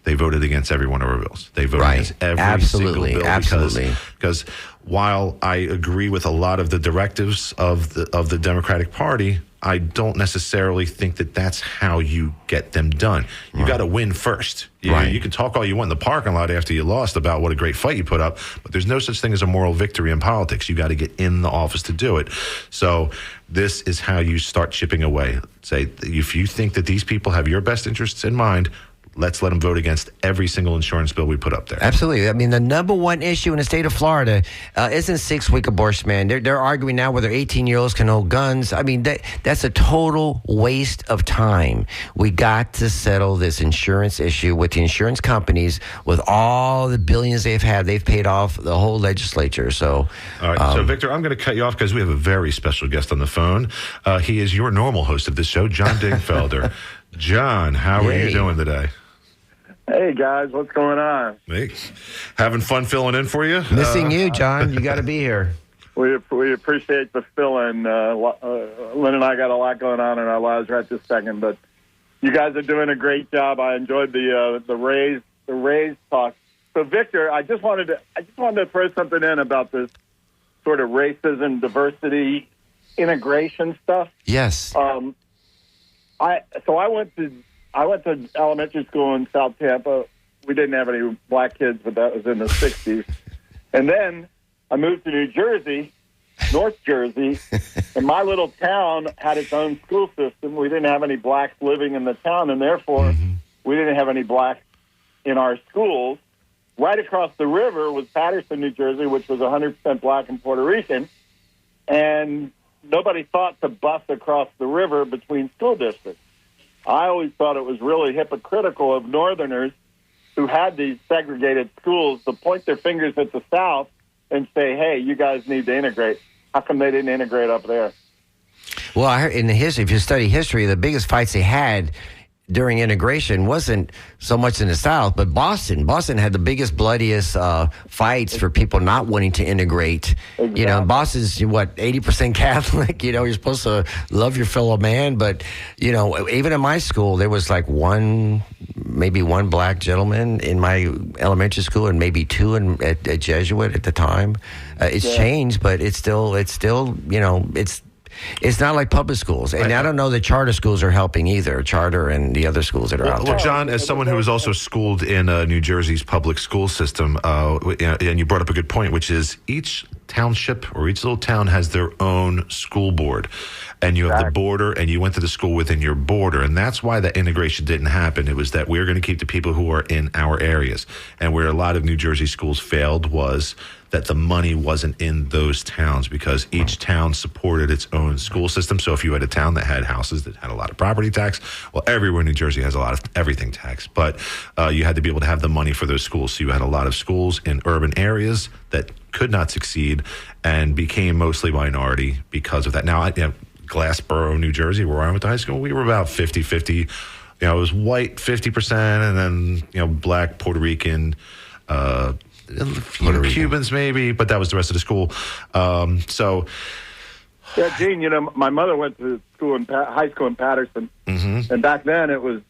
they voted against every one of our bills. They voted against every single bill. Absolutely. Because while I agree with a lot of the directives of the Democratic Party, I don't necessarily think that that's how you get them done. You got to win first. You can talk all you want in the parking lot after you lost about what a great fight you put up, but there's no such thing as a moral victory in politics. You got to get in the office to do it. So this is how you start chipping away. Say, if you think that these people have your best interests in mind, let's let them vote against every single insurance bill we put up there. Absolutely. I mean, the number one issue in the state of Florida isn't 6-week abortion, man. They're arguing now whether 18-year-olds can hold guns. I mean, that's a total waste of time. We got to settle this insurance issue with the insurance companies. With all the billions they've had, they've paid off the whole legislature. So, all right. So, Victor, I'm going to cut you off because we have a very special guest on the phone. He is your normal host of this show, John Dingfelder. John, how are you doing today? Hey, guys, what's going on? Hey, having fun filling in for you? Missing you, John. You got to be here. We appreciate the fill-in. Lynn and I got a lot going on in our lives right this second, but you guys are doing a great job. I enjoyed the Rays talk. So, Victor, I just wanted to throw something in about this sort of racism, diversity, integration stuff. Yes. I went to elementary school in South Tampa. We didn't have any black kids, but that was in the 60s. And then I moved to New Jersey, North Jersey, and my little town had its own school system. We didn't have any blacks living in the town, and therefore we didn't have any blacks in our schools. Right across the river was Patterson, New Jersey, which was 100% black and Puerto Rican. And nobody thought to bus across the river between school districts. I always thought it was really hypocritical of Northerners who had these segregated schools to point their fingers at the South and say, hey, you guys need to integrate. How come they didn't integrate up there? Well, I heard in the history, if you study history, the biggest fights they had during integration wasn't so much in the South, but Boston. Boston had the biggest, bloodiest fights for people not wanting to integrate. Exactly. You know, Boston's, 80% Catholic. You know, you're supposed to love your fellow man. But, even in my school, there was like maybe one black gentleman in my elementary school and maybe two at Jesuit at the time. It's changed, but it's still, it's not like public schools. And I don't know that charter schools are helping either, charter and the other schools that are out there. Well, John, as someone who was also schooled in New Jersey's public school system, and you brought up a good point, which is each township or each little town has their own school board. And you have the border, and you went to the school within your border. And that's why that integration didn't happen. It was that we're going to keep the people who are in our areas. And where a lot of New Jersey schools failed was that the money wasn't in those towns because each town supported its own school system. So if you had a town that had houses that had a lot of property tax, well, everywhere in New Jersey has a lot of everything tax. But you had to be able to have the money for those schools. So you had a lot of schools in urban areas that could not succeed and became mostly minority because of that. Now, Glassboro, New Jersey, where I went to high school, we were about 50-50. It was white 50%, and then black, Puerto Rican, Cubans maybe, but that was the rest of the school. Yeah, Gene, my mother went to school high school in Patterson, and back then it was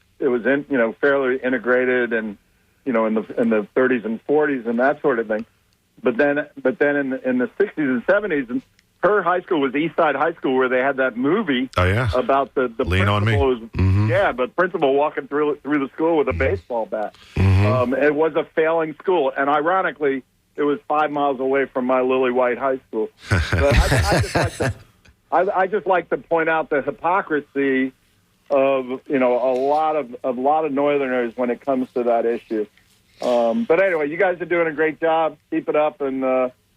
fairly integrated, and in the 30s and 40s and that sort of thing. But then in the 60s and 70s, and her high school was East Side High School, where they had that movie about the Lean on Me. But principal walking through the school with a baseball bat. It was a failing school, and ironically, it was 5 miles away from my Lily White High School. But I just like to point out the hypocrisy of a lot of Northerners when it comes to that issue. But anyway, you guys are doing a great job. Keep it up, and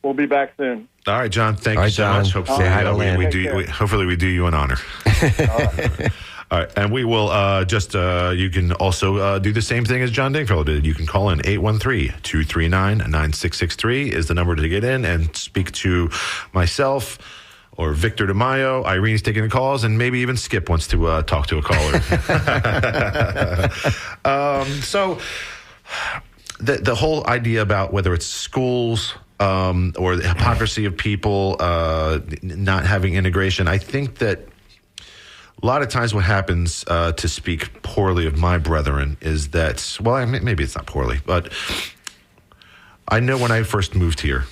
we'll be back soon. All right, John. Thank you so much. Hopefully, we do you an honor. All right, and we will you can also do the same thing as John Dingfelder did. You can call in 813-239-9663 is the number to get in and speak to myself or Victor DeMaio. Irene's taking the calls, and maybe even Skip wants to talk to a caller. So the whole idea about whether it's schools or the hypocrisy of people not having integration, I think that a lot of times what happens, to speak poorly of my brethren, is that, well, maybe it's not poorly, but I know when I first moved here,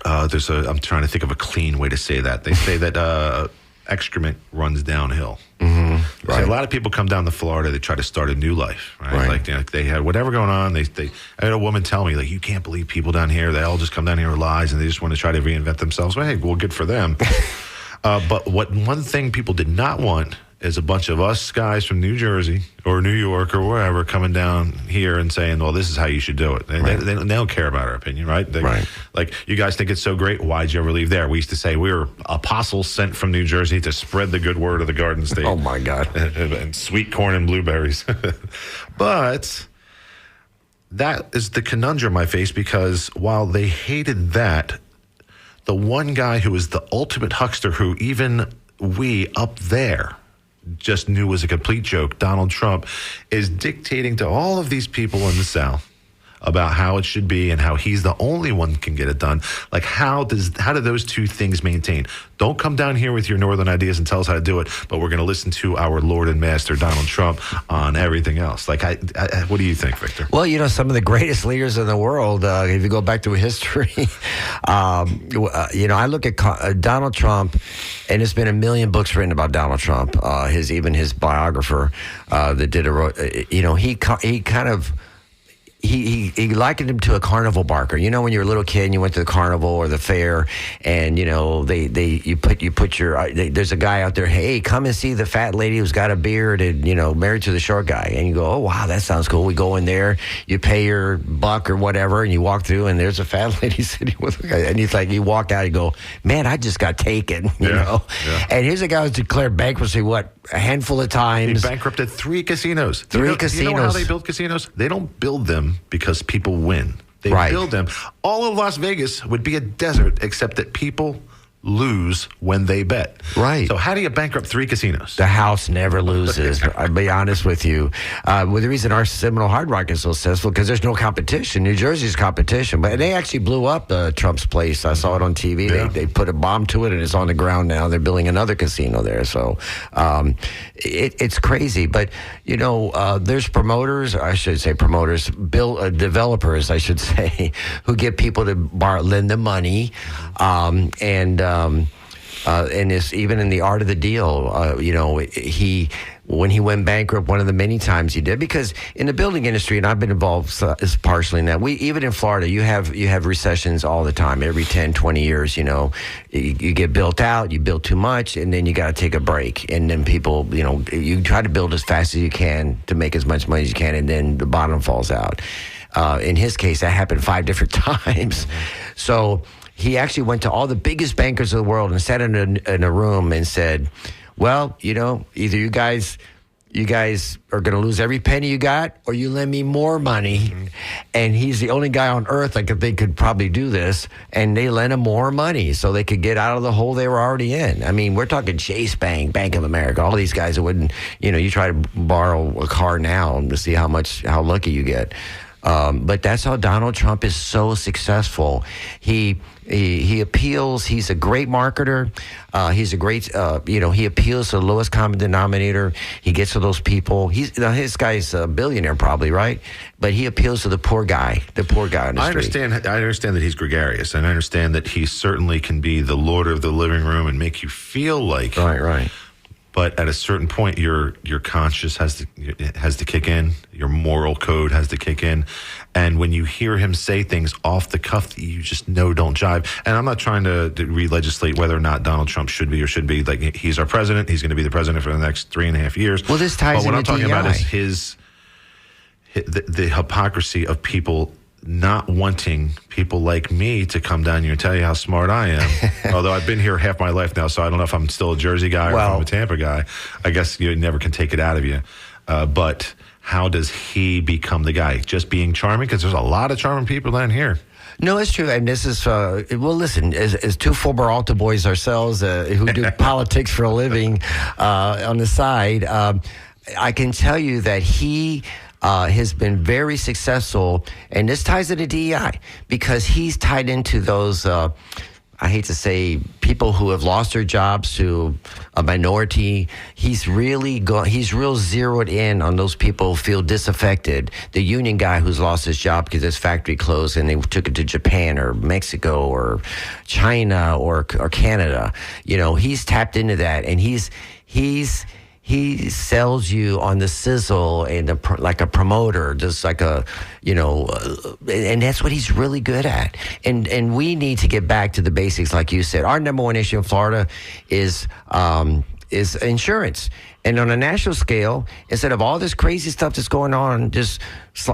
I'm trying to think of a clean way to say that. They say that excrement runs downhill. Right. So a lot of people come down to Florida, they try to start a new life, right? Like they had whatever going on. I had a woman tell me, like, you can't believe people down here, they all just come down here with lies and they just want to try to reinvent themselves. Well, hey, well, good for them. But one thing people did not want is a bunch of us guys from New Jersey or New York or wherever coming down here and saying, well, this is how you should do it. They don't care about our opinion, right? Right. Like, you guys think it's so great. Why'd you ever leave there? We used to say we were apostles sent from New Jersey to spread the good word of the Garden State. Oh, my God. And sweet corn and blueberries. But that is the conundrum I face, because while they hated that, the one guy who is the ultimate huckster, who even we up there just knew was a complete joke, Donald Trump, is dictating to all of these people in the South about how it should be and how he's the only one who can get it done. Like, how do those two things maintain? Don't come down here with your northern ideas and tell us how to do it, but we're going to listen to our Lord and Master Donald Trump on everything else. Like, what do you think, Victor? Well, some of the greatest leaders in the world, if you go back to history, I look at Donald Trump, and there's been a million books written about Donald Trump. His biographer that did he likened him to a carnival barker. When you're a little kid and you went to the carnival or the fair, and you put your there's a guy out there, hey, come and see the fat lady who's got a beard and married to the short guy, and you go, oh wow, that sounds cool. We go in there, you pay your buck or whatever, and you walk through, and there's a fat lady sitting with a guy, and he's like, you walk out, you go, man, I just got taken, you know. Yeah. And here's a guy who's declared bankruptcy a handful of times. He bankrupted 3 casinos. Casinos. You know how they build casinos? They don't build them because people win. They build them. All of Las Vegas would be a desert, except that people lose when they bet. Right. So how do you bankrupt 3 casinos? The house never loses. I'll be honest with you. The reason our Seminole Hard Rock is so successful, because there's no competition. New Jersey's competition. But they actually blew up Trump's place. I saw it on TV. Yeah. They put a bomb to it, and it's on the ground now. They're building another casino there. So it's crazy. But, there's promoters, I should say developers, I should say, who get people to lend them money. And it's even in the art of the deal, when he went bankrupt, one of the many times he did, because in the building industry, and I've been involved partially in that, even in Florida, you have recessions all the time, every 10, 20 years, you get built out, you build too much, and then you got to take a break. And then people, you try to build as fast as you can to make as much money as you can, and then the bottom falls out. In his case, that happened 5 different times. So he actually went to all the biggest bankers of the world and sat in a room and said, well, either you guys are going to lose every penny you got, or you lend me more money. Mm-hmm. And he's the only guy on earth that they could probably do this. And they lent him more money so they could get out of the hole they were already in. I mean, we're talking Chase Bank, Bank of America, all these guys that wouldn't, you try to borrow a car now to see how lucky you get. But that's how Donald Trump is so successful. He appeals. He's a great marketer. He's a great, he appeals to the lowest common denominator. He gets to those people. His guy's a billionaire probably, right? But he appeals to the poor guy on the street. I understand that he's gregarious, and I understand that he certainly can be the lord of the living room and make you feel like right. But at a certain point, your conscience has to kick in. Your moral code has to kick in. And when you hear him say things off the cuff that you just know don't jive. And I'm not trying to re-legislate whether or not Donald Trump should be or should be. Like, he's our president. He's going to be the president for the next 3.5 years. Well, this ties into But what I'm talking DEI. about is the hypocrisy of people not wanting people like me to come down here and tell you how smart I am. Although I've been here half my life now, so I don't know if I'm still a Jersey guy or if I'm a Tampa guy. I guess you never can take it out of you. But how does he become the guy? Just being charming? Because there's a lot of charming people down here. No, it's true. And this is, listen, as 2 former Alta boys ourselves who do politics for a living on the side, I can tell you that he has been very successful, and this ties into DEI, because he's tied into those, I hate to say, people who have lost their jobs to a minority. He's real zeroed in on those people who feel disaffected. The union guy who's lost his job because his factory closed and they took it to Japan or Mexico or China or Canada. He's tapped into that, and he sells you on the sizzle and like a promoter, just like and that's what he's really good at. And we need to get back to the basics, like you said. Our number one issue in Florida is insurance. And on a national scale, instead of all this crazy stuff that's going on,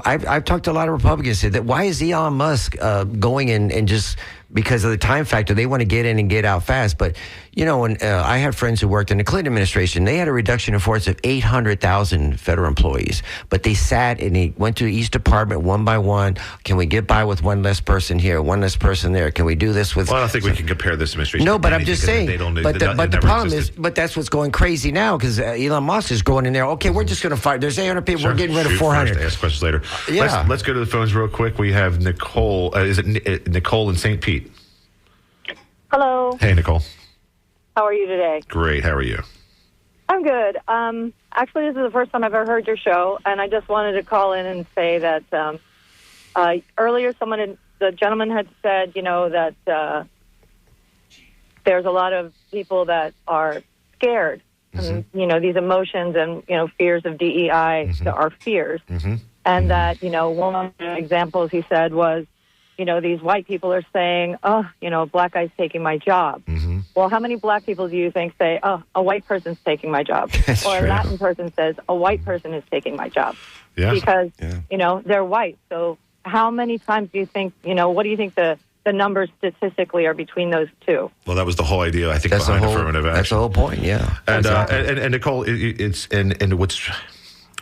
I've talked to a lot of Republicans said that why is Elon Musk going in and just because of the time factor, they want to get in and get out fast. But, when I have friends who worked in the Clinton administration, they had a reduction in force of 800,000 federal employees. But they sat and they went to each department one by one. Can we get by with one less person here, one less person there? Can we do this with... Well, I don't think we can compare this administration. No, but I'm just saying. But the problem existed. is, but that's what's going crazy now because Elon Musk is going in there. Okay, we're just going to fire. There's 800 people. We're getting rid of 400. Ask questions later. Yeah. Let's go to the phones real quick. We have Nicole. Is it Nicole in St. Pete? Hello. Hey, Nicole. How are you today? Great. How are you? I'm good. Actually, this is the first time I've ever heard your show, and I just wanted to call in and say that earlier the gentleman had said, that there's a lot of people that are scared, and, these emotions and, fears of DEI are fears. And that, one of the examples he said was, these white people are saying, black guy's taking my job. Well, how many black people do you think say, a white person's taking my job? That's or true. a Latin person says, a white person is taking my job. Yeah. Because, they're white. So how many times do you think, what do you think the numbers statistically are between those two? Well, that was the whole idea, I think, behind affirmative action. That's the whole point, yeah. And, exactly. and Nicole, and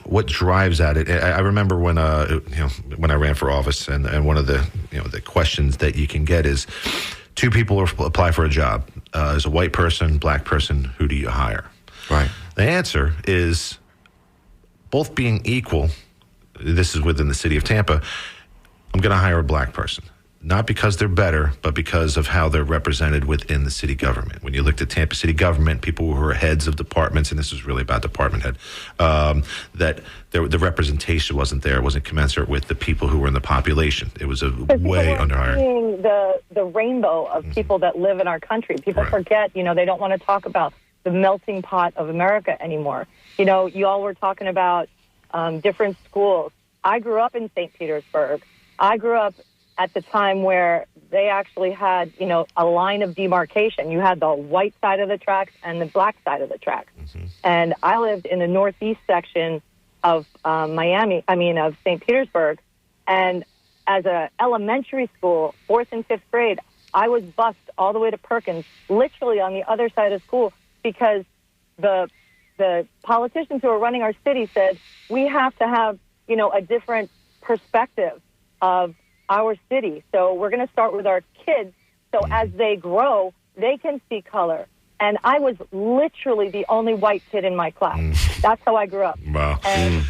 what drives at it. I remember when I ran for office, and one of the the questions that you can get is, two people apply for a job. As a white person, black person, who do you hire? Right. The answer is both being equal. This is within the city of Tampa. I'm going to hire a black person. Not because they're better, but because of how they're represented within the city government. When you looked at Tampa city government, people who were heads of departments, and this is really about department head, that the representation wasn't there. It wasn't commensurate with the people who were in the population. It was way underhired. Seeing the rainbow of people that live in our country. People forget, they don't want to talk about the melting pot of America anymore. You all were talking about different schools. I grew up in St. Petersburg. I grew up at the time where they actually had, a line of demarcation. You had the white side of the tracks and the black side of the tracks. And I lived in the northeast section of of St. Petersburg. And as a elementary school, 4th and 5th grade, I was bused all the way to Perkins, literally on the other side of school, because the politicians who are running our city said, we have to have, a different perspective of our city. So we're going to start with our kids. So as they grow, they can see color. And I was literally the only white kid in my class. That's how I grew up. Wow. And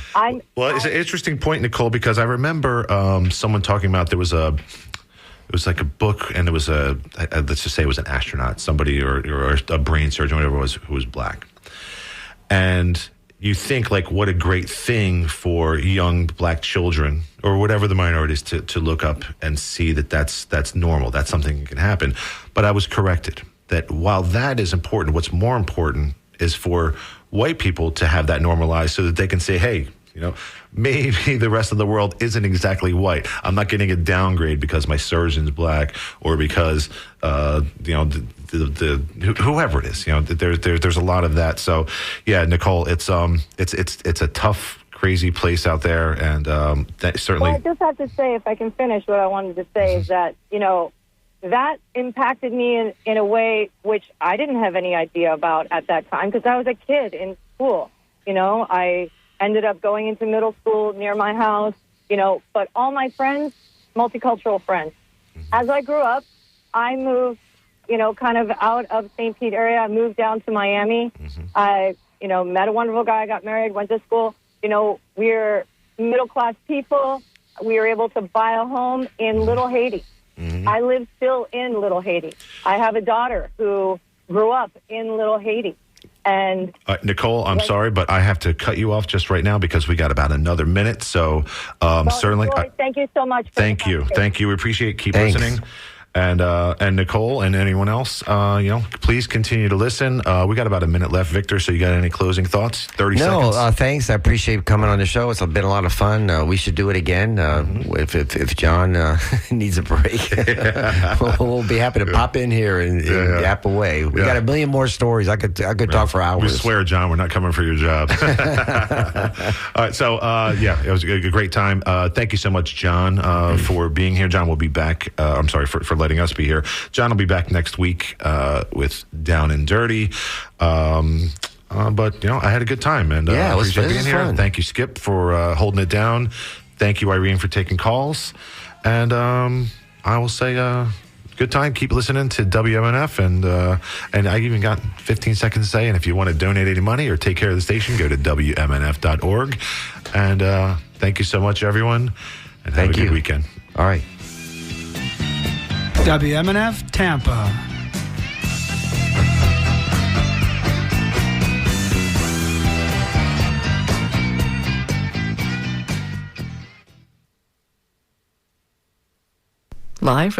it's an interesting point, Nicole, because I remember someone talking about it was like a book, and it was let's just say it was an astronaut, somebody or a brain surgeon, whatever it was, who was black. And you think, like, what a great thing for young black children or whatever the minorities to look up and see that's normal. That's something that can happen. But I was corrected that while that is important, what's more important is for white people to have that normalized so that they can say, hey, maybe the rest of the world isn't exactly white. I'm not getting a downgrade because my surgeon's black or because, whoever it is, there's a lot of that. So, yeah, Nicole, it's a tough, crazy place out there, and that certainly. Well, I just have to say, if I can finish what I wanted to say, is that that impacted me in a way which I didn't have any idea about at that time because I was a kid in school. I ended up going into middle school near my house, but all my friends, multicultural friends. As I grew up, I moved, kind of out of St. Pete area. I moved down to Miami. I, met a wonderful guy, got married, went to school. We're middle-class people. We were able to buy a home in Little Haiti. I live still in Little Haiti. I have a daughter who grew up in Little Haiti. And Nicole, I'm sorry, but I have to cut you off just right now because we got about another minute. So certainly, Roy, thank you so much. Thank you. We appreciate. Keep listening. And Nicole and anyone else, please continue to listen. We got about a minute left, Victor. So you got any closing thoughts? 30 seconds. No, thanks. I appreciate coming on the show. It's been a lot of fun. We should do it again. If John needs a break, we'll be happy to pop in here and yap away. We got a million more stories. I could talk for hours. We swear, John, we're not coming for your job. All right. So, it was a great time. Thank you so much, John, for being here. John will be back. I'm sorry for letting us be here. John will be back next week with Down and Dirty. But I had a good time, and I appreciate being here. Fun. Thank you, Skip, for holding it down. Thank you, Irene, for taking calls. And I will say, good time. Keep listening to WMNF, and I even got 15 seconds to say. And if you want to donate any money or take care of the station, go to WMNF.org. And thank you so much, everyone. And have a good weekend. All right. WMNF Tampa. Live